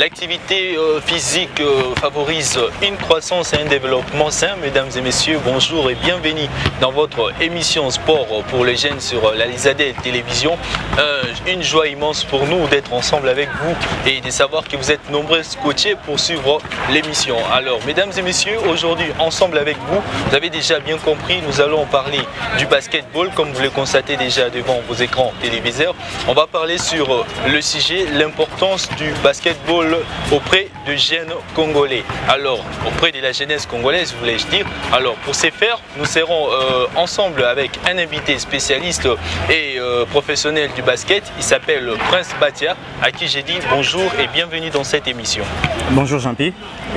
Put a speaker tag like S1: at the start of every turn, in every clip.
S1: L'activité physique favorise une croissance et un développement sain. Mesdames et messieurs, bonjour et bienvenue dans votre émission sport pour les jeunes sur la Lizadelle Télévision. Une joie immense pour nous d'être ensemble avec vous et de savoir que vous êtes nombreux coachés pour suivre l'émission. Alors, mesdames et messieurs, aujourd'hui, ensemble avec vous, vous avez déjà bien compris, nous allons parler du basketball, comme vous le constatez déjà devant vos écrans téléviseurs. On va parler sur le sujet, l'importance du basketball auprès de jeunes congolais. Alors, auprès de la jeunesse congolaise, voulais-je dire. Alors, pour ce faire, nous serons ensemble avec un invité spécialiste et professionnel du basket. Il s'appelle Prince Batia, à qui j'ai dit bonjour et bienvenue dans cette émission.
S2: Bonjour Jean-Pierre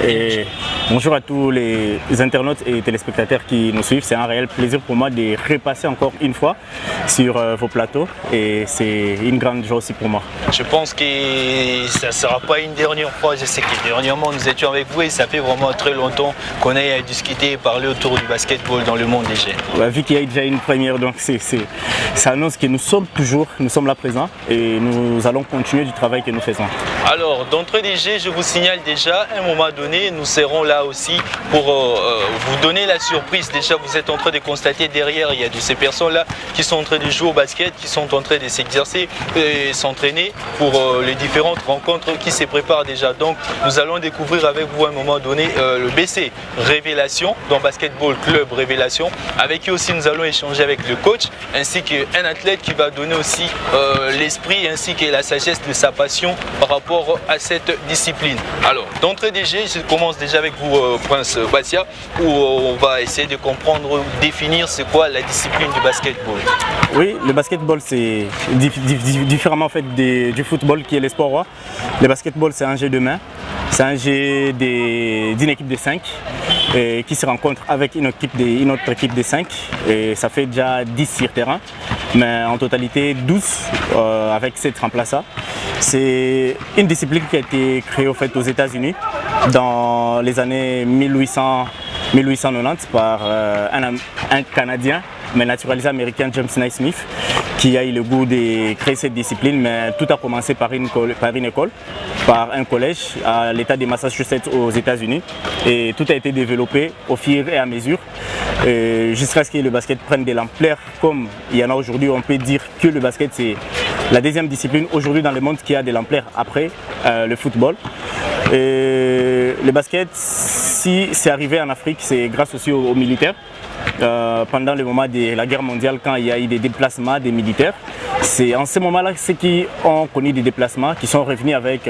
S2: et bonjour à tous les internautes et téléspectateurs qui nous suivent. C'est un réel plaisir pour moi de repasser encore une fois sur vos plateaux et c'est une grande joie aussi pour moi.
S1: Je pense que ça ne sera pas une dernière fois. Je sais que dernièrement nous étions avec vous et ça fait vraiment très longtemps qu'on ait discuté et parlé autour du basketball dans le monde des jeunes.
S2: Ouais, vu qu'il y a déjà une première, donc ça annonce que nous sommes là présents et nous allons continuer du travail que nous faisons.
S1: Alors, d'entrée des jeux, je vous signale déjà, à un moment donné, nous serons là aussi pour vous donner la surprise. Déjà, vous êtes en train de constater derrière, il y a de ces personnes-là qui sont en train de jouer au basket, qui sont en train de s'exercer et s'entraîner pour les différentes rencontres qui se préparent déjà. Donc, nous allons découvrir avec vous à un moment donné le BC Révélation, dans Basketball Club Révélation, avec qui aussi nous allons échanger avec le coach, ainsi qu'un athlète qui va donner aussi l'esprit ainsi que la sagesse de sa passion par rapport à cette discipline. Alors, d'entrée des jeux, je commence déjà avec vous, Prince Batia, où on va essayer de comprendre, définir c'est quoi la discipline du basketball.
S2: Oui, le basketball c'est différemment en fait du football qui est le sport roi. Le basketball c'est un jeu de main, c'est un jeu d'une équipe de 5 qui se rencontre avec une autre équipe de 5 et ça fait déjà 10 sur terrain, mais en totalité 12 avec 7 remplaçants. C'est une discipline qui a été créée au fait aux États-Unis dans les années 1890 par un Canadien, mais naturalisé américain, James Naismith, qui a eu le goût de créer cette discipline, mais tout a commencé par un collège à l'État de Massachusetts aux États-Unis et tout a été développé au fur et à mesure jusqu'à ce que le basket prenne de l'ampleur comme il y en a aujourd'hui. On peut dire que le basket c'est la deuxième discipline aujourd'hui dans le monde qui a de l'ampleur après le football. Et le basket, si c'est arrivé en Afrique, c'est grâce aussi aux militaires. Pendant le moment de la guerre mondiale, quand il y a eu des déplacements des militaires, c'est en ce moment-là ceux qui ont connu des déplacements, qui sont revenus avec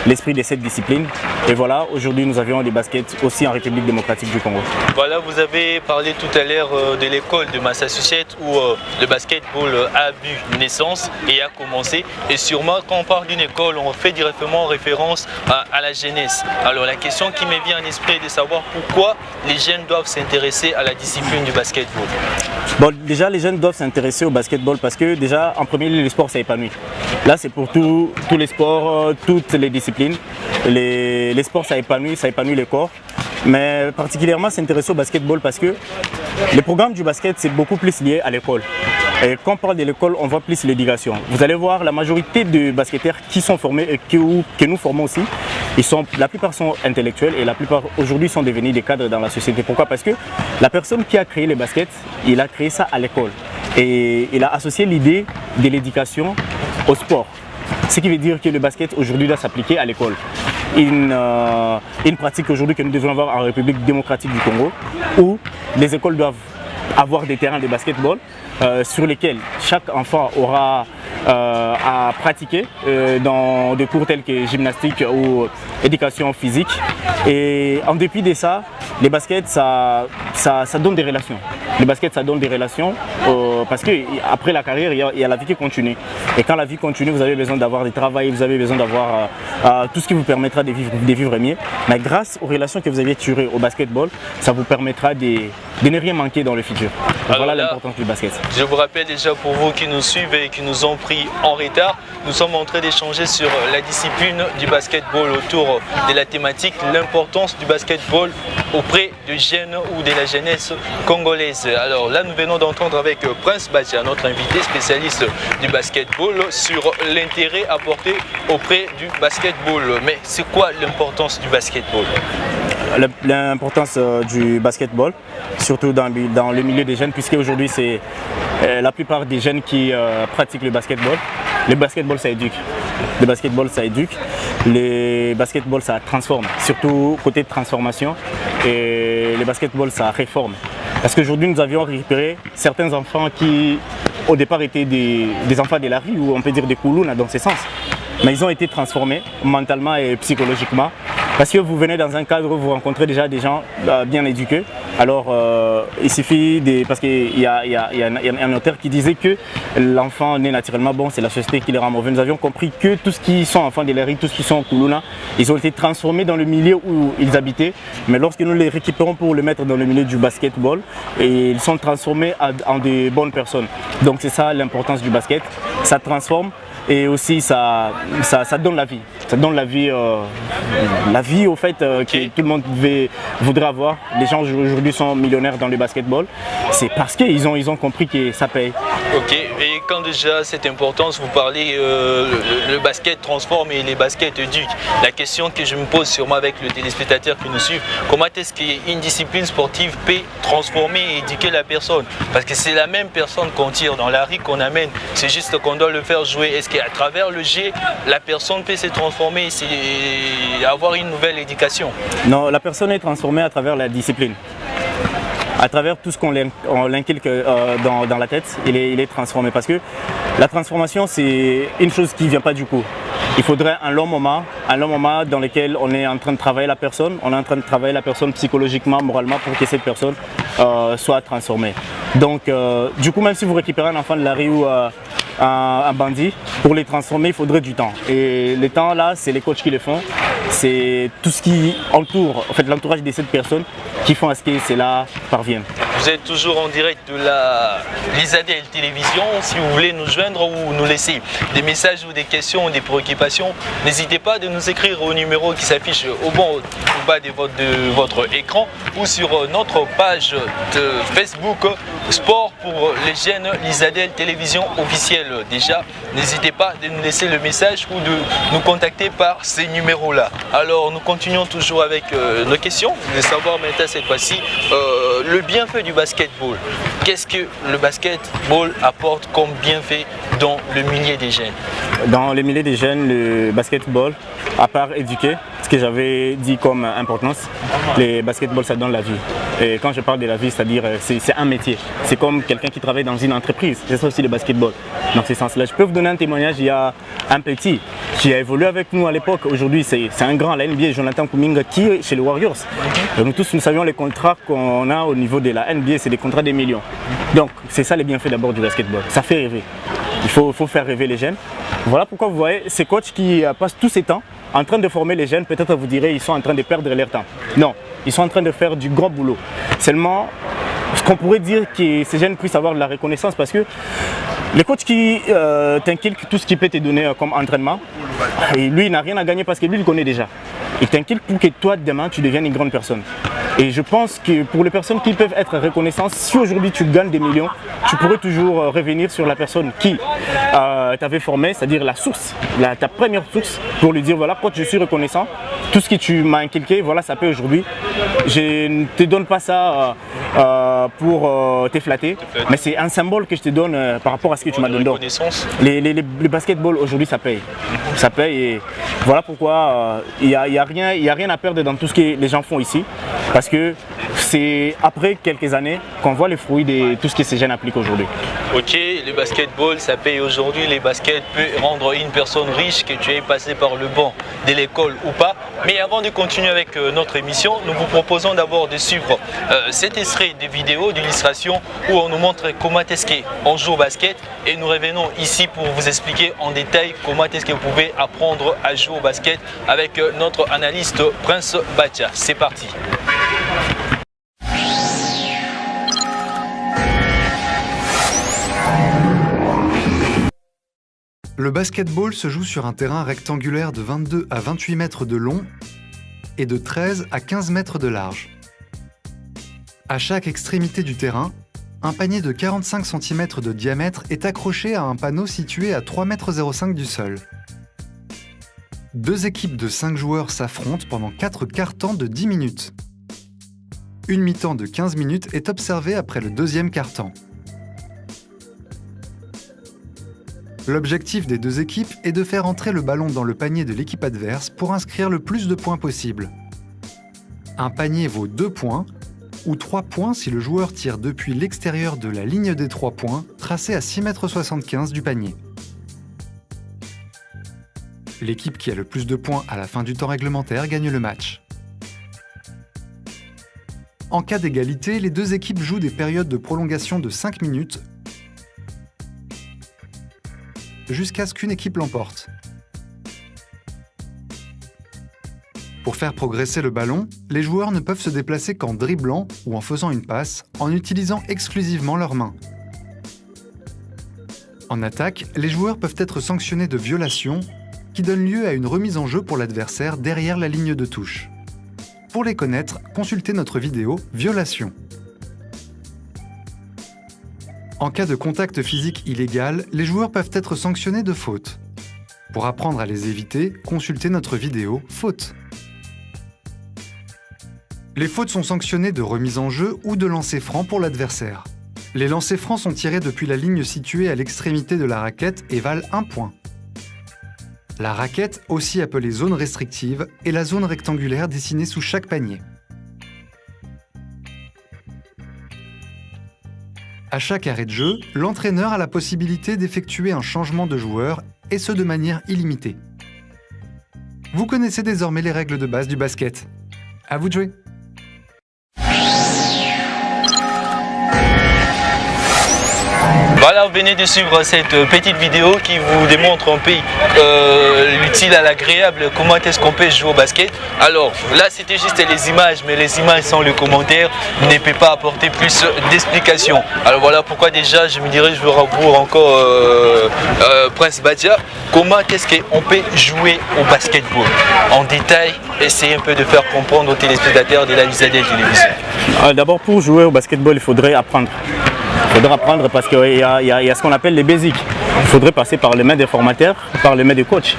S2: l'esprit de cette discipline. Et voilà, aujourd'hui nous avions des baskets aussi en République démocratique du Congo.
S1: Voilà, vous avez parlé tout à l'heure de l'école de Massachusetts où le basketball a eu naissance et a commencé. Et sûrement quand on parle d'une école, on fait directement référence à la jeunesse. Alors la question qui me vient en esprit est de savoir pourquoi les jeunes doivent s'intéresser à la discipline du basketball.
S2: Bon, déjà les jeunes doivent s'intéresser au basketball parce que déjà en premier lieu le sport s'épanouit. Là c'est pour tous les sports, toutes les disciplines. Les sports ça épanouit le corps. Mais particulièrement s'intéresser au basketball parce que le programme du basket c'est beaucoup plus lié à l'école. Et quand on parle de l'école, on voit plus l'éducation. Vous allez voir la majorité de basketteurs qui sont formés et que nous formons aussi, la plupart sont intellectuels et la plupart aujourd'hui sont devenus des cadres dans la société. Pourquoi? Parce que la personne qui a créé le basket, il a créé ça à l'école. Et il a associé l'idée de l'éducation au sport. Ce qui veut dire que le basket aujourd'hui doit s'appliquer à l'école. Une pratique aujourd'hui que nous devons avoir en République démocratique du Congo, où les écoles doivent avoir des terrains de basketball sur lesquels chaque enfant aura à pratiquer dans des cours tels que gymnastique ou éducation physique. Et en dépit de ça, les baskets, ça donne des relations. Les baskets, ça donne des relations parce qu'après la carrière, il y a la vie qui continue. Et quand la vie continue, vous avez besoin d'avoir du travail, vous avez besoin d'avoir tout ce qui vous permettra de vivre mieux. Mais grâce aux relations que vous avez tirées au basketball, ça vous permettra de ne rien manquer dans le futur. Donc voilà l'importance du basket.
S1: Je vous rappelle déjà pour vous qui nous suivent et qui nous ont pris en retard, nous sommes en train d'échanger sur la discipline du basketball autour de la thématique, l'importance du basketball auprès de jeunes ou de la jeunesse congolaise. Alors là, nous venons d'entendre avec Prince Badja, notre invité spécialiste du basketball, sur l'intérêt apporté auprès du basketball. Mais c'est quoi l'importance du basketball?
S2: L'importance du basketball, surtout dans le milieu des jeunes, puisque aujourd'hui c'est la plupart des jeunes qui pratiquent le basketball. Le basketball, ça éduque. Le basketball, ça éduque. Le basketball, ça transforme, surtout côté de transformation. Et le basketball, ça réforme. Parce qu'aujourd'hui, nous avions récupéré certains enfants qui, au départ, étaient des enfants de la rue, ou on peut dire des koulounas dans ce sens. Mais ils ont été transformés mentalement et psychologiquement. Parce que vous venez dans un cadre où vous rencontrez déjà des gens bien éduqués. Alors il suffit de... Parce qu'il y a un auteur qui disait que l'enfant né naturellement bon, c'est la société qui les rend mauvais. Nous avions compris que tous qui sont enfants de la rue, tous qui sont koulouna, ils ont été transformés dans le milieu où ils habitaient. Mais lorsque nous les récupérons pour les mettre dans le milieu du basketball, et ils sont transformés en de bonnes personnes. Donc c'est ça l'importance du basket. Ça transforme. Et aussi ça donne la vie. Ça donne la vie au fait que tout le monde voudrait avoir. Les gens aujourd'hui sont millionnaires dans le basketball. C'est parce qu'ils ont compris que ça paye.
S1: Ok, et quand déjà cette importance, vous parlez le basket transforme et les baskets éduquent. La question que je me pose sûrement avec le téléspectateur qui nous suit, comment est-ce qu'une discipline sportive peut transformer et éduquer la personne? Parce que c'est la même personne qu'on tire dans la rue, qu'on amène. C'est juste qu'on doit le faire jouer. Est-ce qu'à travers le jet, la personne peut se transformer et avoir une nouvelle éducation?
S2: Non, la personne est transformée à travers la discipline. À travers tout ce qu'on l'inculque dans la tête, il est transformé. Parce que la transformation, c'est une chose qui ne vient pas du coup. Il faudrait un long moment dans lequel on est en train de travailler la personne, on est en train de travailler la personne psychologiquement, moralement pour que cette personne soit transformée. Donc, du coup, même si vous récupérez un enfant de la rue ou un bandit, pour les transformer, il faudrait du temps. Et le temps là, c'est les coachs qui le font. C'est tout ce qui entoure, en fait, l'entourage de cette personne qui font à ce que cela parvienne.
S1: Vous êtes toujours en direct de la l'ISADEL Télévision. Si vous voulez nous joindre ou nous laisser des messages ou des questions ou des préoccupations, n'hésitez pas de nous écrire au numéro qui s'affiche au bas de votre écran ou sur notre page de Facebook Sport pour les jeunes, l'ISADEL Télévision officielle. Déjà, n'hésitez pas de nous laisser le message ou de nous contacter par ces numéros-là. Alors, nous continuons toujours avec nos questions. Vous voulez savoir maintenant cette fois-ci le bienfait du basketball. Qu'est-ce que le basketball apporte comme bienfait dans le milieu des jeunes?
S2: Dans le milieu des jeunes, le basketball, à part éduquer, ce que j'avais dit comme importance, le basketball, ça donne la vie. Et quand je parle de la vie, c'est-à-dire c'est un métier. C'est comme quelqu'un qui travaille dans une entreprise. C'est ça aussi le basketball. Dans ce sens-là, je peux vous donner un témoignage. Il y a un petit qui a évolué avec nous à l'époque. Aujourd'hui, c'est un grand à la NBA, Jonathan Kuminga, qui est chez les Warriors. Et nous tous, nous savions les contrats qu'on a au niveau de la NBA, c'est des contrats des millions. Donc, c'est ça les bienfaits d'abord du basketball. Ça fait rêver. Il faut faire rêver les jeunes. Voilà pourquoi vous voyez ces coachs qui passent tous ces temps en train de former les jeunes. Peut-être vous direz ils sont en train de perdre leur temps. Non, ils sont en train de faire du grand boulot. Seulement, ce qu'on pourrait dire que ces jeunes puissent avoir de la reconnaissance parce que le coach qui t'inculque tout ce qu'il peut te donner comme entraînement, et lui il n'a rien à gagner parce que lui il connaît déjà. Il t'inculque pour que toi demain tu deviennes une grande personne. Et je pense que pour les personnes qui peuvent être reconnaissantes, si aujourd'hui tu gagnes des millions, tu pourrais toujours revenir sur la personne qui t'avait formé, c'est-à-dire la source, ta première source, pour lui dire voilà, coach, je suis reconnaissant, tout ce que tu m'as inculqué, voilà, ça peut aujourd'hui. Je ne te donne pas ça pour te flatter, mais c'est un symbole que je te donne par rapport à ce que tu m'as donné. Le basketball aujourd'hui, ça paye. Ça paye et voilà pourquoi il n'y a rien à perdre dans tout ce que les gens font ici. Parce que c'est après quelques années qu'on voit les fruits de tout ce que ces jeunes appliquent aujourd'hui.
S1: Ok, le basketball, ça paye aujourd'hui. Les baskets peuvent rendre une personne riche, que tu aies passé par le banc de l'école ou pas. Mais avant de continuer avec notre émission, nous vous proposons d'abord de suivre cet extrait de vidéo d'illustration où on nous montre comment est-ce qu'on joue au basket. Et nous revenons ici pour vous expliquer en détail comment est-ce que vous pouvez apprendre à jouer au basket avec notre analyste Prince Badja. C'est parti.
S3: Le basketball se joue sur un terrain rectangulaire de 22 à 28 mètres de long et de 13 à 15 mètres de large. À chaque extrémité du terrain, un panier de 45 cm de diamètre est accroché à un panneau situé à 3,05 m du sol. Deux équipes de 5 joueurs s'affrontent pendant 4 quart-temps de 10 minutes. Une mi-temps de 15 minutes est observée après le deuxième quart-temps. L'objectif des deux équipes est de faire entrer le ballon dans le panier de l'équipe adverse pour inscrire le plus de points possible. Un panier vaut 2 points, ou 3 points si le joueur tire depuis l'extérieur de la ligne des 3 points, tracée à 6,75 m du panier. L'équipe qui a le plus de points à la fin du temps réglementaire gagne le match. En cas d'égalité, les deux équipes jouent des périodes de prolongation de 5 minutes jusqu'à ce qu'une équipe l'emporte. Pour faire progresser le ballon, les joueurs ne peuvent se déplacer qu'en dribblant ou en faisant une passe, en utilisant exclusivement leurs mains. En attaque, les joueurs peuvent être sanctionnés de violation, qui donne lieu à une remise en jeu pour l'adversaire derrière la ligne de touche. Pour les connaître, consultez notre vidéo « Violation ». En cas de contact physique illégal, les joueurs peuvent être sanctionnés de faute. Pour apprendre à les éviter, consultez notre vidéo « Faute ». Les fautes sont sanctionnées de remise en jeu ou de lancer franc pour l'adversaire. Les lancers francs sont tirés depuis la ligne située à l'extrémité de la raquette et valent 1 point. La raquette, aussi appelée zone restrictive, est la zone rectangulaire dessinée sous chaque panier. À chaque arrêt de jeu, l'entraîneur a la possibilité d'effectuer un changement de joueur, et ce de manière illimitée. Vous connaissez désormais les règles de base du basket. À vous de jouer!
S1: Voilà, vous venez de suivre cette petite vidéo qui vous démontre un peu l'utile à l'agréable, comment est-ce qu'on peut jouer au basket. Alors là c'était juste les images, mais les images sans le commentaire ne peuvent pas apporter plus d'explications. Alors voilà pourquoi déjà je me dirige pour encore Prince Badja. Comment est-ce qu'on peut jouer au basketball en détail? Essayez un peu de faire comprendre aux téléspectateurs de la Lysadel Télévision.
S2: D'abord, pour jouer au basketball, il faudrait apprendre. Il faudra apprendre parce qu'il y a ce qu'on appelle les basics. Il faudrait passer par les mains des formateurs, par les mains des coachs.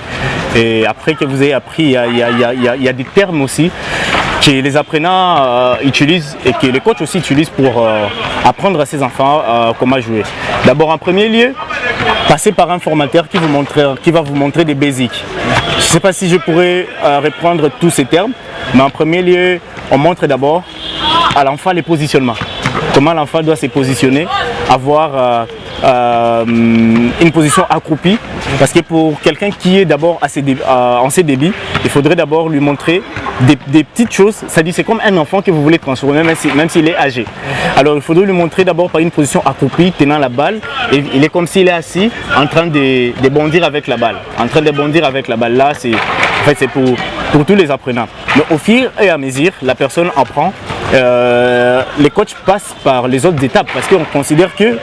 S2: Et après que vous ayez appris, il y a des termes aussi que les apprenants utilisent et que les coachs aussi utilisent pour apprendre à ces enfants comment jouer. D'abord, en premier lieu, passez par un formateur qui va vous montrer des basics. Je ne sais pas si je pourrais reprendre tous ces termes, mais en premier lieu, on montre d'abord à l'enfant les positionnements. Comment l'enfant doit se positionner, avoir une position accroupie. Parce que pour quelqu'un qui est d'abord en ses débits, il faudrait d'abord lui montrer des petites choses. C'est-à-dire c'est comme un enfant que vous voulez transformer, même s'il est âgé. Alors il faudrait lui montrer d'abord par une position accroupie, tenant la balle. Et il est comme s'il est assis, en train de bondir avec la balle. En train de bondir avec la balle. Là, c'est pour tous les apprenants. Mais au fur et à mesure, la personne apprend. Les coachs passent par les autres étapes parce qu'on considère que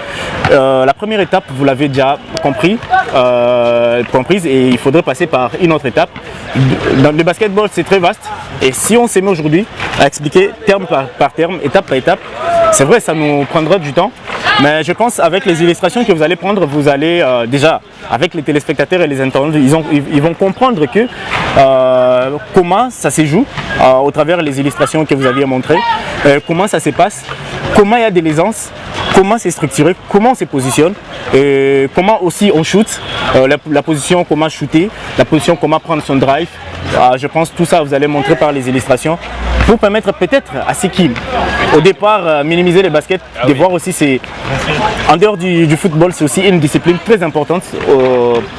S2: la première étape, vous l'avez déjà comprise et il faudrait passer par une autre étape. Dans le basketball, c'est très vaste et si on s'y met aujourd'hui à expliquer terme par terme, étape par étape, c'est vrai, ça nous prendra du temps. Mais je pense avec les illustrations que vous allez prendre, vous allez déjà, avec les téléspectateurs et les internautes, ils vont comprendre que comment ça se joue au travers des illustrations que vous aviez montrées, comment ça se passe, comment il y a de l'aisance, comment c'est structuré, comment on se positionne, et comment aussi on shoot, la position, comment shooter, la position, comment prendre son drive. Je pense que tout ça vous allez montrer par les illustrations pour permettre peut-être à ceux qui au départ minimiser les baskets de voir aussi c'est en dehors du football, c'est aussi une discipline très importante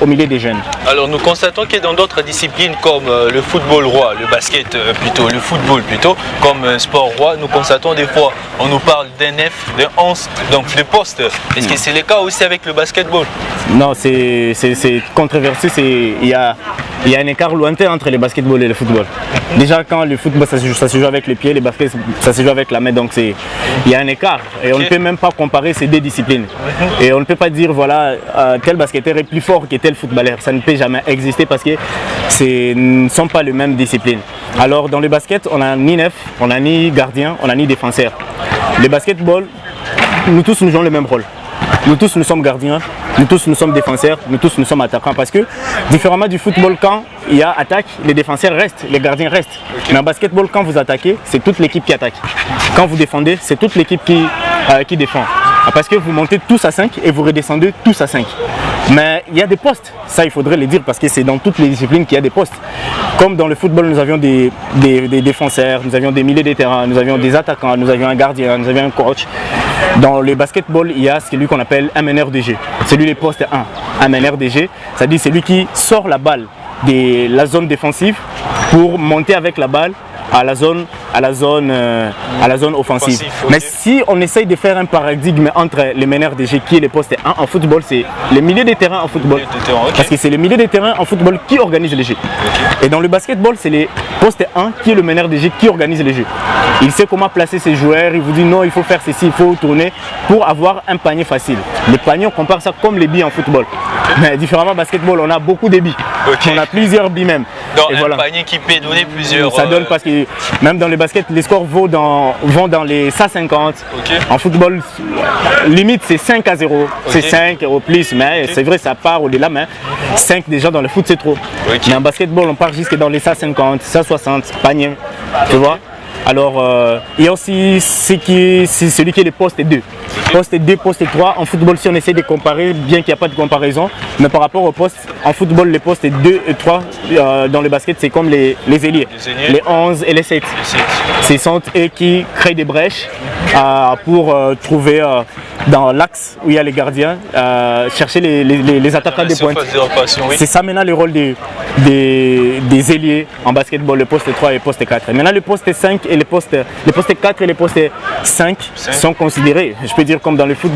S2: au milieu des jeunes.
S1: Alors nous constatons que dans d'autres disciplines comme le football roi, le basket plutôt, le football plutôt, comme sport roi, nous constatons des fois on nous parle d'un F, d'un 11, donc de poste. Est-ce que c'est le cas aussi avec le basketball?
S2: Non, c'est controversé, il y a un écart lointain entre le basketball et le football. Déjà quand le football ça se joue avec les pieds, le basket ça se joue avec la main, donc il y a un écart et on ne peut même pas comparer ces deux disciplines. Et on ne peut pas dire voilà tel basketteur est plus fort que tel footballeur, ça ne peut jamais exister parce que ce ne sont pas les mêmes disciplines. Alors dans le basket, on n'a ni neuf, on n'a ni gardien, on n'a ni défenseur. Le basketball, nous tous nous jouons le même rôle. Nous tous nous sommes gardiens, nous tous nous sommes défenseurs, nous tous nous sommes attaquants. Parce que différemment du football, quand il y a attaque, les défenseurs restent, les gardiens restent. Mais en basketball, quand vous attaquez, c'est toute l'équipe qui attaque. Quand vous défendez, c'est toute l'équipe qui défend. Parce que vous montez tous à 5 et vous redescendez tous à 5. Mais il y a des postes, ça il faudrait le dire parce que c'est dans toutes les disciplines qu'il y a des postes. Comme dans le football, nous avions des défenseurs, nous avions des milieux de terrain, nous avions des attaquants, nous avions un gardien, nous avions un coach. Dans le basketball, il y a celui qu'on appelle un meneur de jeu. C'est lui le poste 1. Un meneur de jeu, c'est-à-dire c'est lui qui sort la balle de la zone défensive pour monter avec la balle à la zone offensive. Okay. Mais si on essaye de faire un paradigme entre les meneurs de jeu qui est le poste 1 en football, c'est le milieu de terrain en football. Okay. Parce que c'est le milieu de terrain en football qui organise les jeux. Okay. Et dans le basketball, c'est le poste 1 qui est le meneur de jeu qui organise les jeux. Il sait comment placer ses joueurs, il vous dit non, il faut faire ceci, il faut tourner pour avoir un panier facile. Le panier, on compare ça comme les billes en football. Mais différemment, basketball, on a beaucoup de billes. Okay. On a plusieurs billes même.
S1: Donc un panier qui peut donner plusieurs...
S2: Ça donne parce que même dans le basket, les scores vont dans les 150. Okay. En football, limite c'est 5-0. Okay. C'est 5 au plus, mais c'est vrai, ça part au-delà. Mais 5 déjà dans le foot, c'est trop. Okay. Mais en basketball, on part jusque dans les 150, 160 paniers. Tu vois? Alors, il y a aussi celui qui est le poste 2. Poste 2, poste 3. En football, si on essaie de comparer, bien qu'il n'y a pas de comparaison, mais par rapport au poste, en football, les postes 2 et 3 dans le basket, c'est comme les ailiers. Les 11 et les 7. Ce sont eux qui créent des brèches pour trouver dans l'axe où il y a les gardiens, chercher les attaquants des pointes. Oui. C'est ça maintenant le rôle des ailiers en basketball, le poste 3 et le poste 4. Maintenant, le poste 5 et les postes 4 et les postes 5 sont considérés, je peux dire comme dans le foot,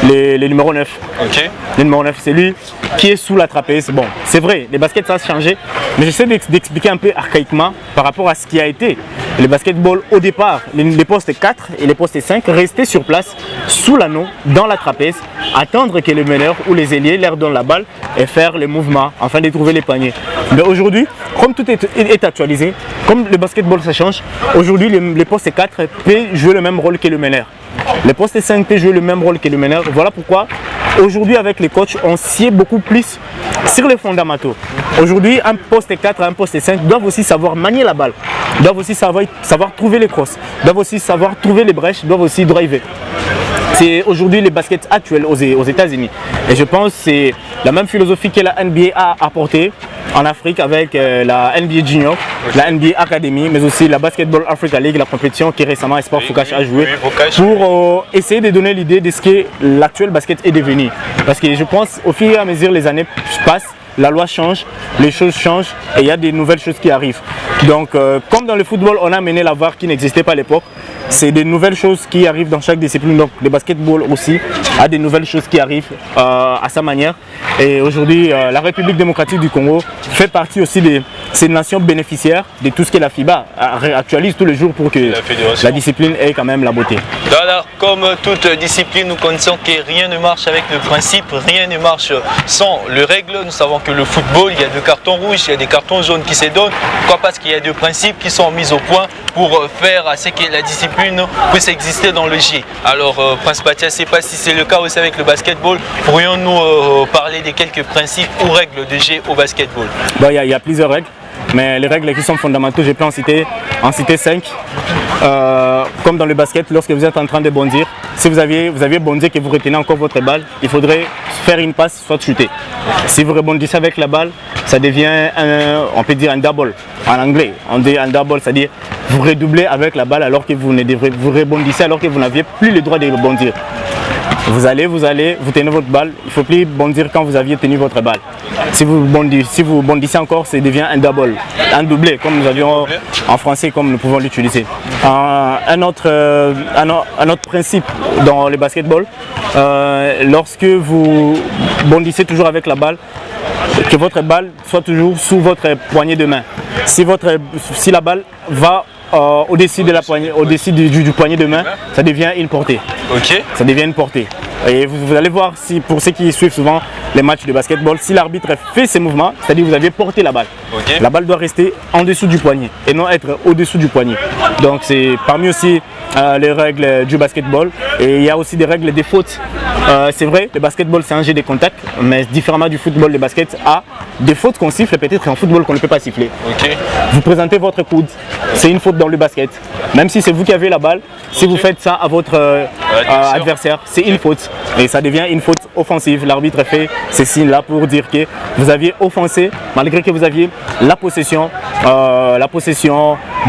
S2: les numéros 9. Okay. Le numéro 9, c'est lui qui est sous la trapèze. Bon, c'est vrai, les baskets ça a changé, mais j'essaie d'expliquer un peu archaïquement par rapport à ce qui a été le basketball au départ. Les postes 4 et les postes 5 restaient sur place sous l'anneau, dans la trapèze, attendre que le meneur ou les ailiers leur donnent la balle et faire les mouvements afin de trouver les paniers. Mais aujourd'hui, comme tout est actualisé, comme le basketball ça change, aujourd'hui les postes 4 peuvent jouer le même rôle que le meneur. Les postes 5 peuvent jouer le même rôle que le meneur. Voilà pourquoi aujourd'hui avec les coachs, on sied beaucoup plus sur les fondamentaux. Aujourd'hui, un poste 4 et un poste 5 doivent aussi savoir manier la balle, doivent aussi savoir trouver les crosses, doivent aussi savoir trouver les brèches, doivent aussi driver. C'est aujourd'hui les baskets actuels aux États-Unis. Et je pense que c'est la même philosophie que la NBA a apportée en Afrique avec la NBA Junior, la NBA Academy, mais aussi la Basketball Africa League, la compétition qui récemment Sport Focus a joué pour essayer de donner l'idée de ce que l'actuel basket est devenu. Parce que je pense au fur et à mesure les années passent, la loi change, les choses changent et il y a des nouvelles choses qui arrivent. Donc comme dans le football, on a mené la VAR qui n'existait pas à l'époque. C'est des nouvelles choses qui arrivent dans chaque discipline. Donc le basketball aussi a des nouvelles choses qui arrivent à sa manière. Et aujourd'hui, la République démocratique du Congo fait partie aussi de ces nations bénéficiaires de tout ce que la FIBA actualise tous les jours pour que la discipline ait quand même la beauté.
S1: Alors, comme toute discipline, nous connaissons que rien ne marche avec le principe, rien ne marche sans les règles. Nous savons que le football, il y a des cartons rouges, il y a des cartons jaunes qui se donnent. Pourquoi? Parce qu'il y a des principes qui sont mis au point pour faire à ce que la discipline puisse exister dans le jeu. Alors, Prince Patia, je ne sais pas si c'est le cas aussi avec le basketball. Pourrions-nous parler de quelques principes ou règles de jeu au basketball?
S2: Bon, il y a plusieurs règles, mais les règles qui sont fondamentales, je peux en citer 5. Comme dans le basket, lorsque vous êtes en train de bondir, si vous aviez bondi et que vous retenez encore votre balle, il faudrait faire une passe, soit shooter. Si vous rebondissez avec la balle, ça devient on peut dire un double en anglais. On dit un double, c'est-à-dire vous redoublez avec la balle alors que vous rebondissez alors que vous n'aviez plus le droit de rebondir. Vous tenez votre balle, il ne faut plus bondir quand vous aviez tenu votre balle. Si vous bondissez encore, ça devient un double, un doublé, comme nous avions en français, comme nous pouvons l'utiliser. Un autre principe dans le basketball, lorsque vous bondissez toujours avec la balle, que votre balle soit toujours sous votre poignée de main. Si la balle va au-dessus du poignet de main, ça devient une portée.
S1: Okay.
S2: Ça devient une portée. Et vous allez voir, si, pour ceux qui suivent souvent les matchs de basketball, si l'arbitre fait ses mouvements, c'est-à-dire que vous avez porté la balle.
S1: Okay.
S2: La balle doit rester en dessous du poignet et non être au-dessous du poignet. Donc c'est parmi aussi les règles du basketball. Et il y a aussi des règles des fautes. C'est vrai, le basketball c'est un jeu de contact, mais différemment du football, le basket a des fautes qu'on siffle, peut-être en football qu'on ne peut pas siffler.
S1: Okay.
S2: Vous présentez votre coude, c'est une faute dans le basket. Même si c'est vous qui avez la balle, si vous faites ça à votre adversaire, c'est une faute. Et ça devient une faute offensive. L'arbitre fait ces signes-là pour dire que vous aviez offensé, malgré que vous aviez la possession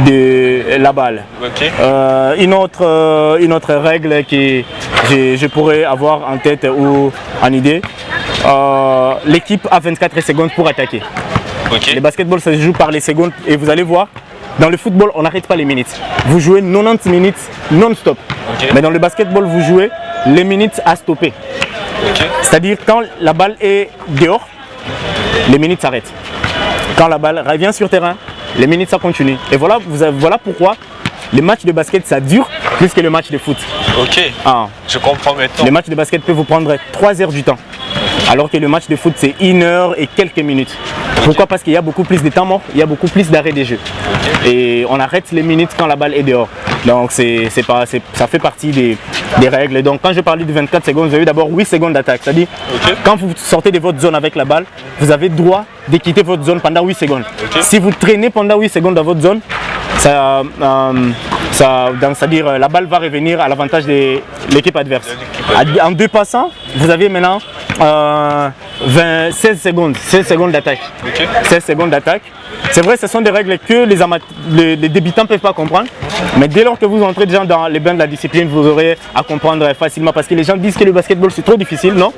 S2: de la balle.
S1: Okay.
S2: Une autre règle que je pourrais avoir en tête ou en idée, l'équipe a 24 secondes pour attaquer.
S1: Okay.
S2: Le basketball, ça se joue par les secondes et vous allez voir, dans le football, on n'arrête pas les minutes. Vous jouez 90 minutes non-stop.
S1: Okay.
S2: Mais dans le basketball, vous jouez les minutes à stopper.
S1: Okay.
S2: C'est-à-dire quand la balle est dehors, les minutes s'arrêtent. Quand la balle revient sur terrain, les minutes ça continue. Et voilà pourquoi les matchs de basket ça dure plus que le match de foot.
S1: Ok, je comprends maintenant.
S2: Les matchs de basket peuvent vous prendre 3 heures du temps. Alors que le match de foot c'est 1 heure et quelques minutes. Pourquoi? Parce qu'il y a beaucoup plus de temps mort, il y a beaucoup plus d'arrêts des jeux. Et on arrête les minutes quand la balle est dehors. Donc ça fait partie des règles. Donc quand je parlais de 24 secondes, vous avez d'abord 8 secondes d'attaque. C'est-à-dire quand vous sortez de votre zone avec la balle, vous avez droit de quitter votre zone pendant 8 secondes. Si vous traînez pendant 8 secondes dans votre zone, c'est-à-dire la balle va revenir à l'avantage de l'équipe adverse. En 2 passants, vous avez maintenant 16 secondes d'attaque. 16 secondes d'attaque. C'est vrai, ce sont des règles que les débutants ne peuvent pas comprendre. Mais dès lors que vous entrez déjà dans les bains de la discipline, vous aurez à comprendre facilement. Parce que les gens disent que le basketball c'est trop difficile, non?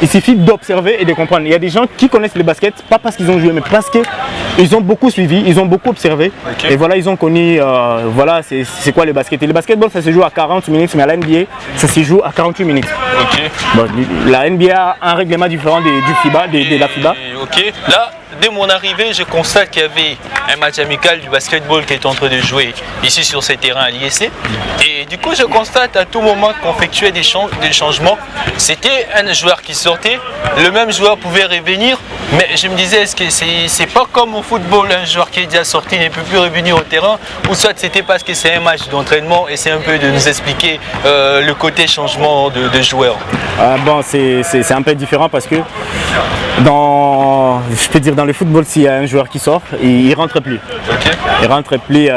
S2: Il suffit d'observer et de comprendre. Il y a des gens qui connaissent le basket, pas parce qu'ils ont joué, mais parce qu'ils ont beaucoup suivi, ils ont beaucoup observé. Et voilà, ils ont connu, voilà, c'est quoi le basket. Et le basketball, ça se joue à 40 minutes, mais à la NBA, ça se joue à 48 minutes. Bon, la NBA a un règlement différent de la FIBA.
S1: Ok, là, dès mon arrivée, je constate qu'il y avait un match amical du basketball qui est en train de jouer ici sur ces terrains à l'ISC. Et du coup, je constate à tout moment qu'on effectuait des changements. C'était un joueur qui sortait, le même joueur pouvait revenir. Mais je me disais, est-ce que c'est pas comme au football, un joueur qui est déjà sorti ne peut plus revenir au terrain, ou soit c'était parce que c'est un match d'entraînement et c'est un peu de nous expliquer le côté changement de joueur.
S2: Bon, c'est un peu différent parce que je peux dire dans le football, s'il y a un joueur qui sort, il ne rentre plus. Il rentre plus,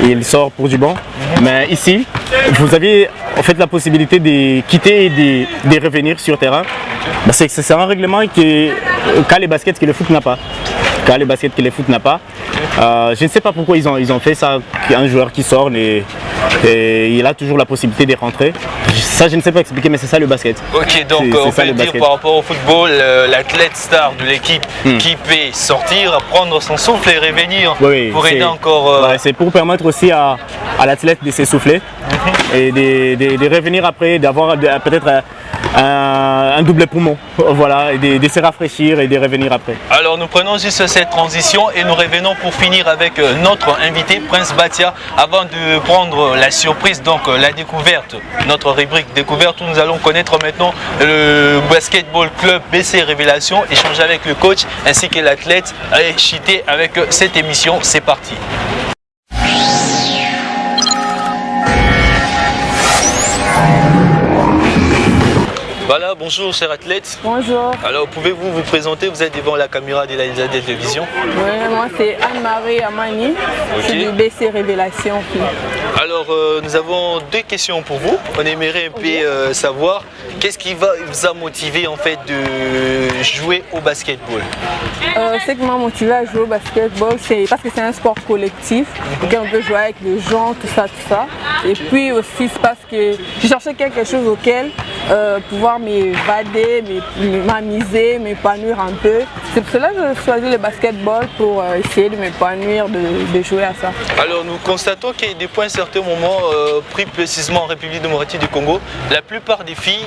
S2: il sort pour du bon. Mais ici, vous avez en fait la possibilité de quitter et de revenir sur terrain. Ben, c'est un règlement qu'a les baskets que le foot n'a pas. Je ne sais pas pourquoi ils ont fait ça, qu'un joueur qui sort et il a toujours la possibilité de rentrer. Ça, je ne sais pas expliquer, mais c'est ça le basket.
S1: Ok, donc on peut dire par rapport au football, l'athlète star de l'équipe qui peut sortir, prendre son souffle et revenir pour aider encore.
S2: C'est pour permettre aussi à l'athlète de s'essouffler et de revenir après, d'avoir peut-être un double poumon, voilà, et de se rafraîchir et de revenir après.
S1: Alors nous prenons juste cette transition et nous revenons pour finir avec notre invité Prince Batia avant de prendre la surprise, donc la découverte, notre rubrique découverte où nous allons connaître maintenant le basketball club BC Révélation, échanger avec le coach ainsi que l'athlète et cheater avec cette émission. C'est parti. Voilà, bonjour cher athlète.
S4: Bonjour.
S1: Alors pouvez-vous vous présenter? Vous êtes devant la caméra de l'Alizadeh Télévision.
S4: Oui, moi c'est Anne-Marie Amani, je suis du BC Révélation.
S1: Alors nous avons 2 questions pour vous. On aimerait un peu savoir qu'est-ce qui vous a motivé en fait de jouer au basketball?
S4: Ce qui m'a motivé à jouer au basketball, c'est parce que c'est un sport collectif, auquel on peut jouer avec les gens, tout ça. Et puis aussi c'est parce que je cherchais quelque chose auquel pouvoir m'évader, m'amuser, m'épanouir un peu. C'est pour cela que j'ai choisi le basketball pour essayer de m'épanouir, de jouer à ça.
S1: Alors nous constatons que depuis un certain moment, plus précisément en République démocratique du Congo, la plupart des filles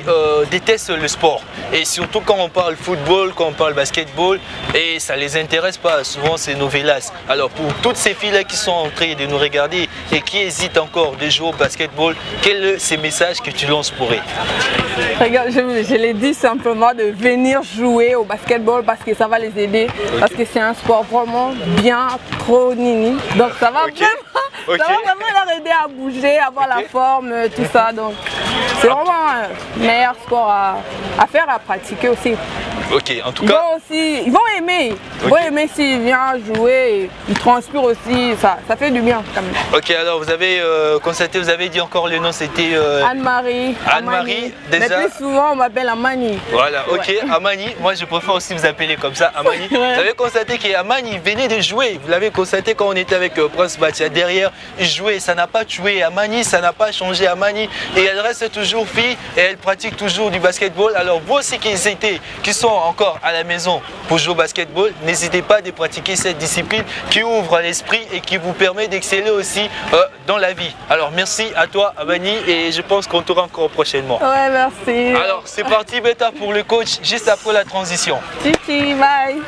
S1: détestent le sport. Et surtout quand on parle football, quand on parle basketball, et ça ne les intéresse pas, souvent c'est novelas. Alors pour toutes ces filles-là qui sont en train de nous regarder et qui hésitent encore de jouer au basketball, quel est ce message que tu lances pour elles?
S4: Regarde, je l'ai dit simplement de venir jouer au basketball parce que ça va les aider, parce que c'est un sport vraiment bien, trop nini. Donc ça va vraiment, ça va vraiment leur aider à bouger, à avoir la forme, tout ça. Donc c'est vraiment un meilleur sport à faire, à pratiquer aussi.
S1: Ok, en tout cas.
S4: Ils vont aimer. Ils vont aimer s'ils viennent jouer, ils transpirent aussi, ça fait du bien quand même.
S1: Ok, alors vous avez constaté, vous avez dit encore le nom, c'était
S4: Anne-Marie.
S1: Anne-Marie, déjà.
S4: Mais plus souvent on m'appelle Amani.
S1: Voilà, ok, ouais. Amani, moi je préfère aussi vous appeler comme ça, Amani. Ouais. Vous avez constaté qu'Amani venait de jouer, vous l'avez constaté quand on était avec Prince Batia derrière, il jouait, ça n'a pas tué Amani, ça n'a pas changé Amani, et elle reste toujours fille et elle pratique toujours du basketball. Alors vous aussi qui sont encore à la maison pour jouer au basketball, n'hésitez pas à pratiquer cette discipline qui ouvre l'esprit et qui vous permet d'exceller aussi dans la vie. Alors merci à toi Amani et je pense qu'on t'aura encore prochainement.
S4: Ouais, merci.
S1: Alors c'est parti Beta pour le coach juste après la transition.
S4: Titi, bye.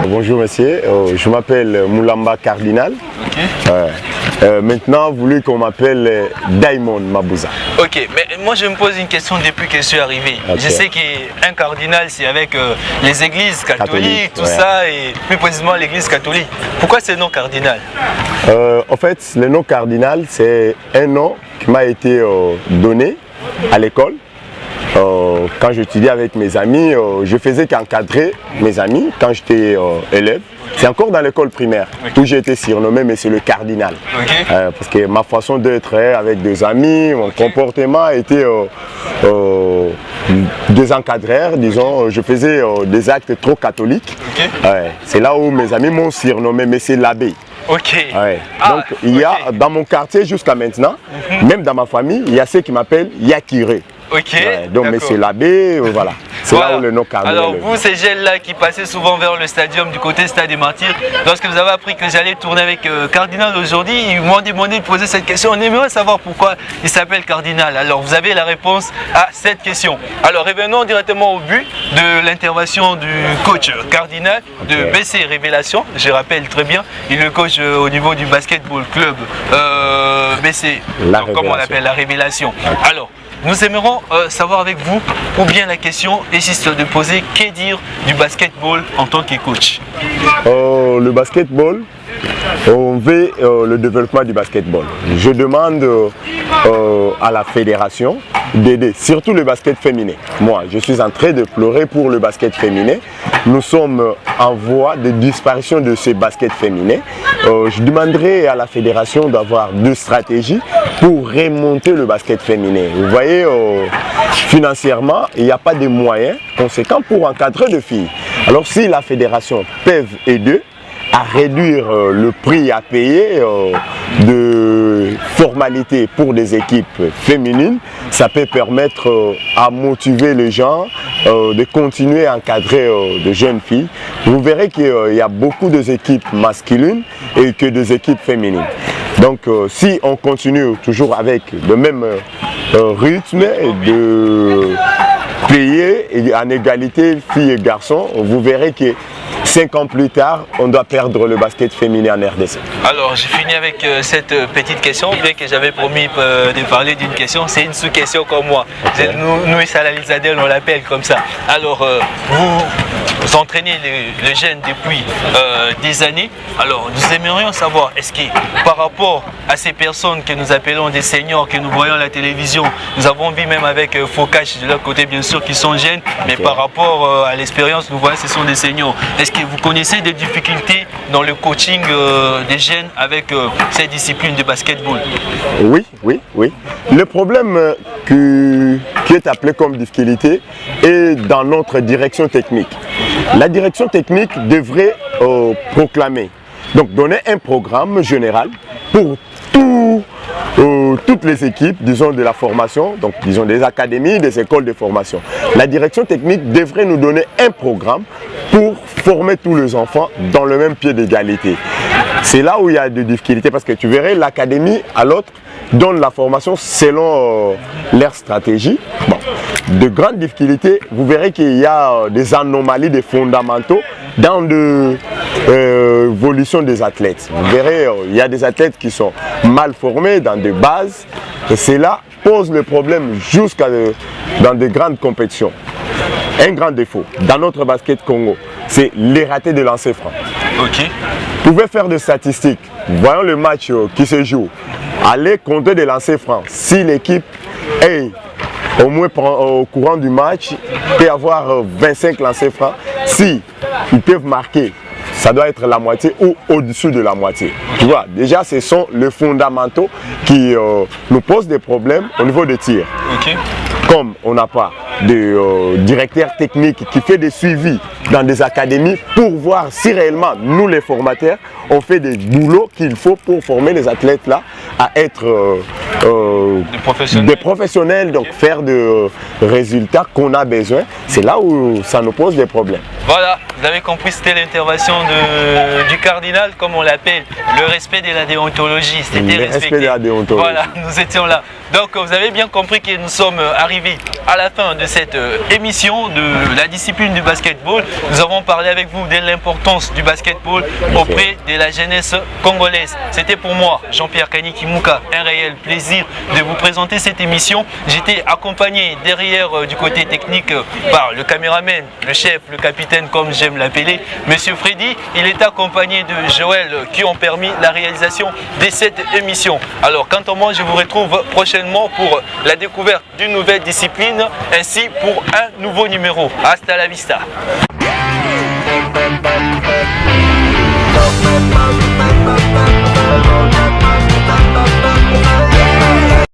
S5: Bonjour monsieur, je m'appelle Moulamba Cardinal.
S1: Okay.
S5: Maintenant, vous voulez qu'on m'appelle Diamond Mabouza.
S1: Ok, mais moi je me pose une question depuis que je suis arrivé. Okay. Je sais qu'un cardinal c'est avec les églises catholiques, tout ça, et plus précisément l'église catholique. Pourquoi ce nom cardinal?
S5: En fait, le nom cardinal c'est un nom qui m'a été donné à l'école. Quand j'étudiais avec mes amis, je faisais qu'encadrer mes amis quand j'étais élève. C'est encore dans l'école primaire, okay. Où j'ai été surnommé, mais c'est le cardinal. Okay. Parce que ma façon d'être avec des amis, mon comportement était des encadreurs, disons, je faisais des actes trop catholiques. Okay. C'est là où mes amis m'ont surnommé, mais c'est l'abbé.
S1: Ok.
S5: Donc il y a dans mon quartier jusqu'à maintenant, même dans ma famille, il y a ceux qui m'appellent Yakiré.
S1: Ok.
S5: Donc mais c'est l'abbé, voilà. C'est là où le nom cardinal.
S1: Alors vous, ces jeunes-là qui passaient souvent vers le stadium du côté Stade des Martyrs, lorsque vous avez appris que j'allais tourner avec Cardinal aujourd'hui, ils m'ont demandé de poser cette question. On aimerait savoir pourquoi il s'appelle Cardinal. Alors vous avez la réponse à cette question. Alors revenons directement au but de l'intervention du coach Cardinal de BC Révélation. Je rappelle très bien, il est le coach au niveau du basketball club BC, comme on l'appelle, la Révélation. Alors, nous aimerons savoir avec vous, ou bien la question est juste de poser, que dire du basketball en tant que coach?
S5: Le basketball, on veut le développement du basketball. Je demande à la fédération d'aider, surtout le basket féminin. Moi, je suis en train de pleurer pour le basket féminin. Nous sommes en voie de disparition de ce basket féminin. Je demanderai à la fédération d'avoir deux stratégies pour remonter le basket féminin. Vous voyez, financièrement, il n'y a pas de moyens conséquents pour encadrer de filles. Alors si la fédération peut aider à réduire le prix à payer de formalité pour des équipes féminines, ça peut permettre à motiver les gens de continuer à encadrer de jeunes filles. Vous verrez qu'il y a beaucoup d'équipes masculines et que des équipes féminines. Donc si on continue toujours avec le même rythme de payer en égalité filles et garçons, vous verrez que 5 ans plus tard, on doit perdre le basket féminin en RDC.
S1: Alors, j'ai fini avec cette petite question, bien que j'avais promis de parler d'une question. C'est une sous-question comme moi. Okay. Nous, ici à la Lisadel, on l'appelle comme ça. Alors, vous entraînez les jeunes depuis des années. Alors, nous aimerions savoir, est-ce que par rapport à ces personnes que nous appelons des seniors, que nous voyons à la télévision, nous avons vu même avec Focach de leur côté, bien sûr, qui sont jeunes, mais par rapport à l'expérience, nous voyons que ce sont des seniors. Est-ce que vous connaissez des difficultés dans le coaching des jeunes avec cette discipline de basketball?
S5: Oui. Le problème qui est appelé comme difficulté est dans notre direction technique. La direction technique devrait proclamer, donc donner un programme général pour toutes les équipes, disons, de la formation, donc disons des académies, des écoles de formation. La direction technique devrait nous donner un programme pour former tous les enfants dans le même pied d'égalité. C'est là où il y a des difficultés parce que tu verrais l'académie à l'autre donne la formation selon leur stratégie. Bon. de grandes difficultés. Vous verrez qu'il y a des anomalies, des fondamentaux dans l'évolution des athlètes. Vous verrez, il y a des athlètes qui sont mal formés dans des bases et cela pose le problème jusqu'à dans de grandes compétitions. Un grand défaut dans notre basket Congo, c'est les ratés de lancer franc.
S1: Ok.
S5: Vous pouvez faire des statistiques. Voyons le match qui se joue. Allez compter des lancers francs. Si l'équipe est au moins au courant du match, il peut y avoir 25 lancers francs. Si ils peuvent marquer, ça doit être la moitié ou au-dessus de la moitié. Tu vois, déjà ce sont les fondamentaux qui nous posent des problèmes au niveau des tirs.
S1: Okay.
S5: Comme on n'a pas de directeur technique qui fait des suivis dans des académies pour voir si réellement nous les formateurs on fait des boulots qu'il faut pour former les athlètes là à être des professionnels, donc faire des résultats qu'on a besoin. C'est là où ça nous pose des problèmes.
S1: Voilà, vous avez compris, c'était l'intervention du cardinal, comme on l'appelle, le respect de la déontologie. C'était respecté.
S5: Respect de la déontologie.
S1: Voilà, nous étions là. Donc vous avez bien compris que nous sommes arrivés à la fin de cette émission de la discipline du basketball. Nous avons parlé avec vous de l'importance du basketball auprès de la jeunesse congolaise. C'était pour moi, Jean-Pierre Kanikimuka, un réel plaisir de vous présenter cette émission. J'étais accompagné derrière du côté technique par le caméraman, le chef, le capitaine comme j'aime l'appeler, Monsieur Freddy. Il est accompagné de Joël qui ont permis la réalisation de cette émission. Alors quant à moi, je vous retrouve prochainement pour la découverte d'une nouvelle discipline ainsi pour un nouveau numéro. Hasta la vista.